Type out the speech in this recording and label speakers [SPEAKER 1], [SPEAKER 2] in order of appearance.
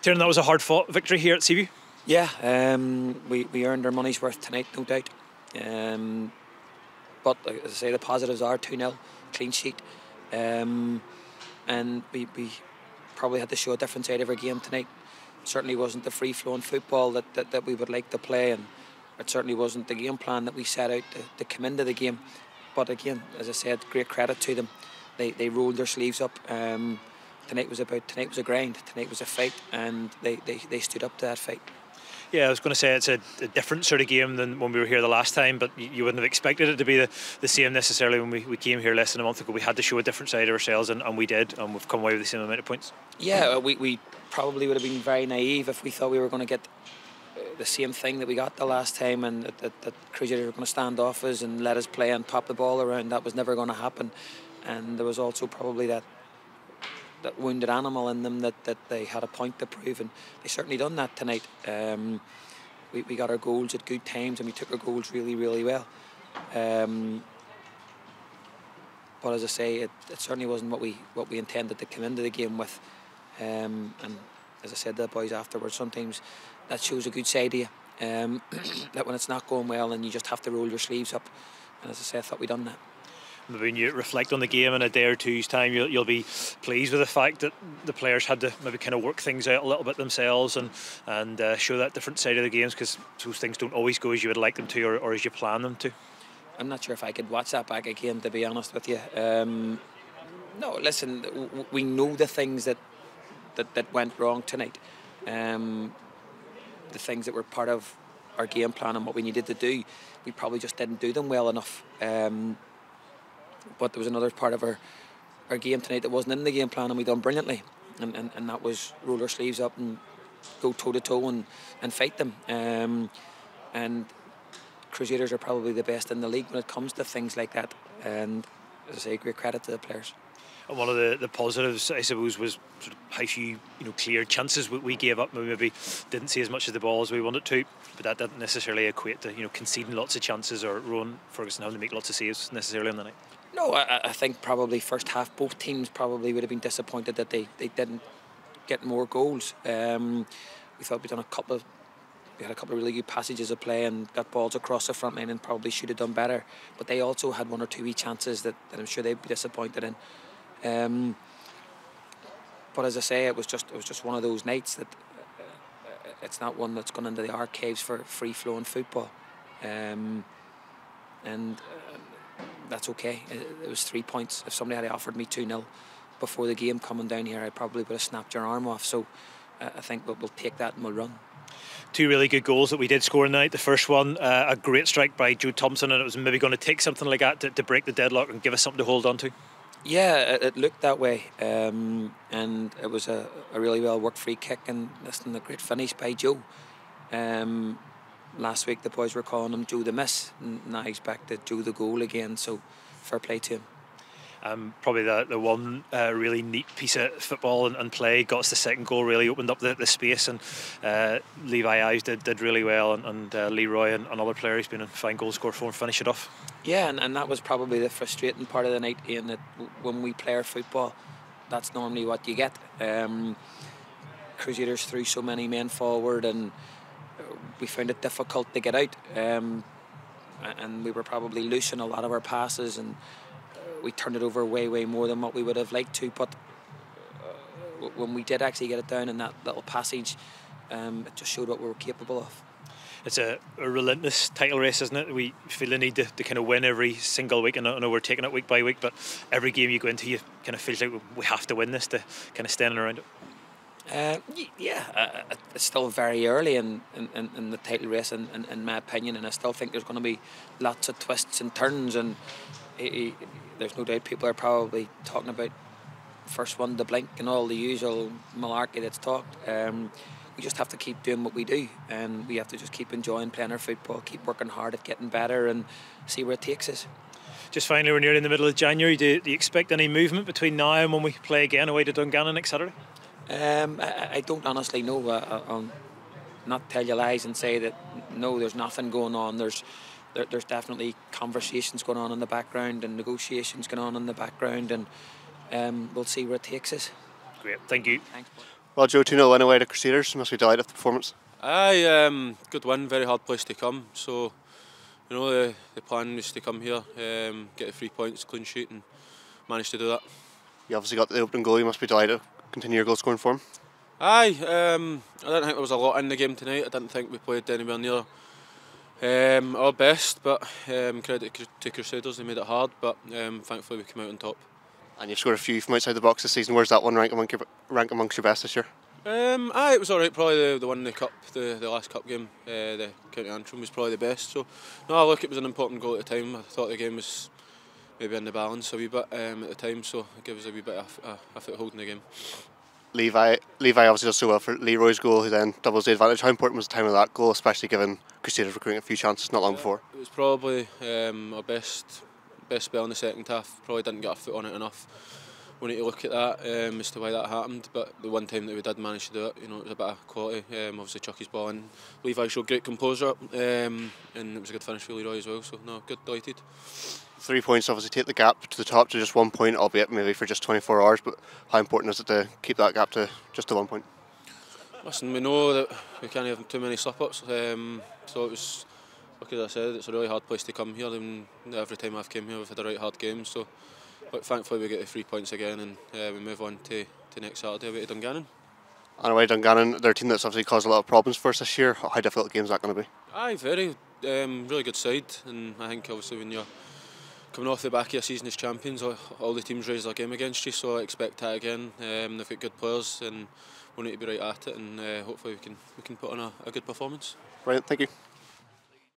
[SPEAKER 1] Tiernan, that was a hard-fought victory here at Seaview.
[SPEAKER 2] Yeah, we earned our money's worth tonight, no doubt. But as I say, the positives are 2-0, clean sheet. And we probably had to show a different side of our game tonight. Certainly wasn't the free-flowing football that we would like to play, and it certainly wasn't the game plan that we set out to come into the game. But again, as I said, great credit to them. They rolled their sleeves up. Tonight was a grind. Tonight was a fight, and they stood up to that fight.
[SPEAKER 1] Yeah, I was going to say it's a different sort of game than when we were here the last time, but you wouldn't have expected it to be the same necessarily when we came here less than a month ago. We had to show a different side of ourselves, and we did, and we've come away with the same amount of points.
[SPEAKER 2] Yeah, we probably would have been very naive if we thought we were going to get the same thing that we got the last time, and that Crusaders were going to stand off us and let us play and pop the ball around. That was never going to happen, and there was also probably that wounded animal in them that they had a point to prove, and they certainly done that tonight. We got our goals at good times, and we took our goals really, really well. But as I say, it certainly wasn't what we intended to come into the game with. And as I said to the boys afterwards, sometimes that shows a good side of you. That when it's not going well, and you just have to roll your sleeves up. And as I say, I thought we'd done that.
[SPEAKER 1] When you reflect on the game in a day or two's time, you'll be pleased with the fact that the players had to maybe kind of work things out a little bit themselves and show that different side of the games, because those things don't always go as you would like them to, or as you plan them to.
[SPEAKER 2] I'm not sure if I could watch that back again, to be honest with you. No, listen, we know the things that went wrong tonight. The things that were part of our game plan and what we needed to do, we probably just didn't do them well enough. But there was another part of our game tonight that wasn't in the game plan, and we done brilliantly. And that was roll our sleeves up and go toe-to-toe and fight them. And Crusaders are probably the best in the league when it comes to things like that. And as I say, great credit to the players.
[SPEAKER 1] And one of the positives, I suppose, was sort of how few clear chances we gave up. We maybe didn't see as much of the ball as we wanted to, but that didn't necessarily equate to conceding lots of chances or Rowan Ferguson having to make lots of saves necessarily on the night.
[SPEAKER 2] No, I think probably first half both teams probably would have been disappointed that they didn't get more goals. We thought we had a couple of really good passages of play and got balls across the front line and probably should have done better. But they also had one or two wee chances that I'm sure they'd be disappointed in. But as I say, it was just one of those nights that it's not one that's gone into the archives for free-flowing football. And that's okay. It was 3 points. If somebody had offered me 2-0 before the game coming down here, I probably would have snapped your arm off. So I think we'll take that and we'll run.
[SPEAKER 1] Two really good goals that we did score tonight. The first one, a great strike by Joe Thomson, and it was maybe going to take something like that to break the deadlock and give us something to hold on to.
[SPEAKER 2] Yeah, it looked that way, and it was a really well worked free kick, and listen, a great finish by Joe. Last week the boys were calling him Joe the Miss, and now he's back to Joe the Goal again, so fair play to him.
[SPEAKER 1] Probably the one really neat piece of football and play got us the second goal, really opened up the space, and Levi Ives did really well, and Leroy and other players been a fine goal scorer for and finish it off.
[SPEAKER 2] Yeah, and that was probably the frustrating part of the night, Ian, that when we play our football, that's normally what you get. Crusaders threw so many men forward, and we found it difficult to get out, and we were probably loose in a lot of our passes, and we turned it over way more than what we would have liked to. But when we did actually get it down in that little passage, it just showed what we were capable of.
[SPEAKER 1] It's a relentless title race, isn't it? We feel the need to kind of win every single week, and I know we're taking it week by week, but every game you go into, you kind of feels like we have to win this to kind of stand around it. It's still very early in the title race, in my opinion, and I still think there's going to be lots of twists and turns, and there's no doubt people are probably talking about first one to blink and all the usual malarkey that's talked. We just have to keep doing what we do, and we have to just keep enjoying playing our football, keep working hard at getting better, and see where it takes us. Just finally, we're nearly in the middle of January. Do you expect any movement between now and when we play again away to Dungannon next Saturday?
[SPEAKER 2] I don't honestly know. I'll not tell you lies and say that no, there's nothing going on. There's definitely conversations going on in the background and negotiations going on in the background, and we'll see where it takes us.
[SPEAKER 1] Great, thank you.
[SPEAKER 2] Thanks, Paul.
[SPEAKER 3] Well, Joe, 2-0 win away to Crusaders. You must be delighted with the performance.
[SPEAKER 4] Aye, good win, very hard place to come. So, you know, the plan was to come here, get the 3 points, clean sheet, and managed to do that.
[SPEAKER 3] You obviously got the opening goal. You must be delighted to continue your goal scoring form.
[SPEAKER 4] Aye, I didn't think there was a lot in the game tonight. I didn't think we played anywhere near our best, but credit to Crusaders, they made it hard, but thankfully we came out on top.
[SPEAKER 3] And you've scored a few from outside the box this season. Where's that one rank amongst your best this year?
[SPEAKER 4] Aye, it was alright. Probably the one in the cup, the last cup game, the County Antrim was probably the best. So, no, look, it was an important goal at the time. I thought the game was maybe in the balance a wee bit at the time, so it gave us a wee bit of a foothold in the game.
[SPEAKER 3] Levi obviously does so well for Leroy's goal, who then doubles the advantage. How important was the time of that goal, especially given Crusaders were creating a few chances not long before?
[SPEAKER 4] It was probably our best spell in the second half. Probably didn't get our foot on it enough. We need to look at that as to why that happened, but the one time that we did manage to do it, you know, it was a bit of quality. Obviously Chucky's ball in. Levi showed great composure, and it was a good finish for Leroy as well, so no, good, delighted. 3
[SPEAKER 3] points obviously take the gap to the top to just 1 point, albeit maybe for just 24 hours, but how important is it to keep that gap to just to 1 point?
[SPEAKER 4] Listen, we know that we can't have too many slip-ups, so it was, like as I said, it's a really hard place to come here, and every time I've came here we've had a right hard game, so but thankfully we get the 3 points again, and we move on to next Saturday away to Dungannon.
[SPEAKER 3] And away to Dungannon, they're a team that's obviously caused a lot of problems for us this year. How difficult a game is that going to be?
[SPEAKER 4] Aye, very, really good side, and I think obviously when you're coming off the back of your season as champions, all the teams raise their game against you, so I expect that again. They've got good players, and we need to be right at it, and hopefully we can put on a good performance.
[SPEAKER 3] Brilliant, thank you.